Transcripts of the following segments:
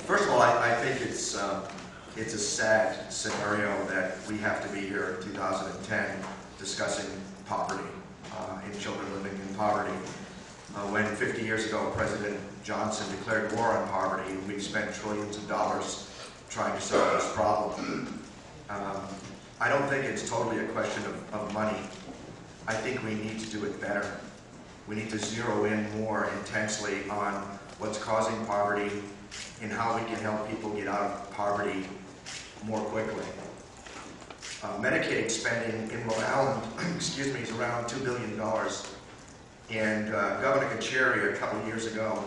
First of all, I think it's a sad scenario that we have to be here in 2010 discussing poverty and children living in poverty. When 50 years ago President Johnson declared war on poverty, and we've spent trillions of dollars trying to solve this problem. I don't think it's totally a question of money. I think we need to do it better. We need to zero in more intensely on what's causing poverty and how we can help people get out of poverty more quickly. Medicaid spending in Rhode Island, excuse me, is around $2 billion. And Governor Carcieri, a couple of years ago,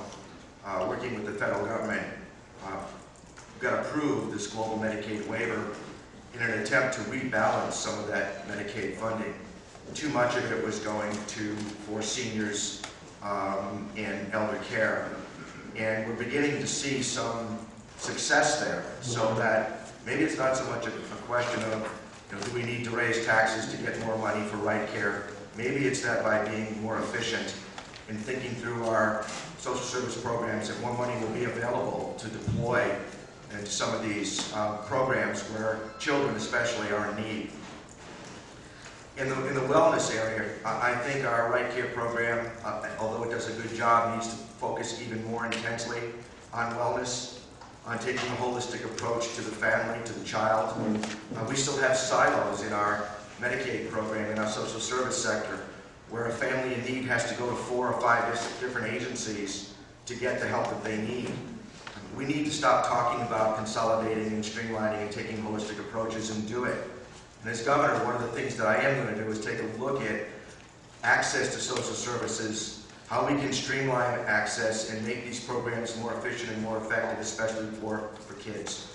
working with the federal government, got approved this global Medicaid waiver in an attempt to rebalance some of that Medicaid funding. Too much of it was going for seniors and elder care. And we're beginning to see some success there, so that maybe it's not so much a question of, do we need to raise taxes to get more money for right care? Maybe it's that by being more efficient in thinking through our social service programs, that more money will be available to deploy into some of these programs where children especially are in need. In the wellness area, I think our Right Care program, although it does a good job, needs to focus even more intensely on wellness, on taking a holistic approach to the family, to the child. We still have silos in our Medicaid program, in our social service sector, where a family in need has to go to 4 or 5 different agencies to get the help that they need. We need to stop talking about consolidating and streamlining and taking holistic approaches and do it. And as governor, one of the things that I am going to do is take a look at access to social services, how we can streamline access and make these programs more efficient and more effective, especially for kids.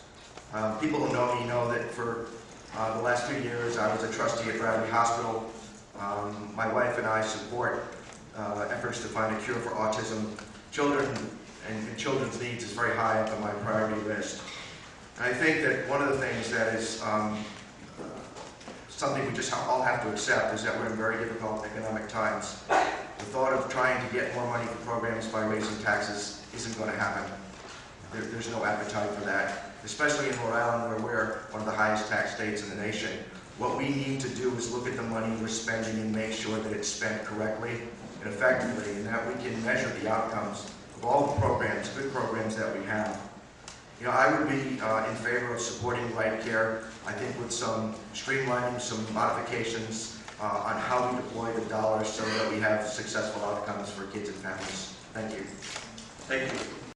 People who know me know that for the last few years I was a trustee at Bradley Hospital. My wife and I support efforts to find a cure for autism. Children and children's needs is very high up on my priority list. And I think that one of the things that is something we just all have to accept is that we're in very difficult economic times. The thought of trying to get more money for programs by raising taxes isn't going to happen. There's no appetite for that, especially in Rhode Island, where we're one of the highest tax states in the nation. What we need to do is look at the money we're spending and make sure that it's spent correctly and effectively, and that we can measure the outcomes of all the programs, good programs that we have. I would be in favor of supporting Right Care, I think with some streamlining, some modifications on how we deploy the dollars so that we have successful outcomes for kids and families. Thank you. Thank you.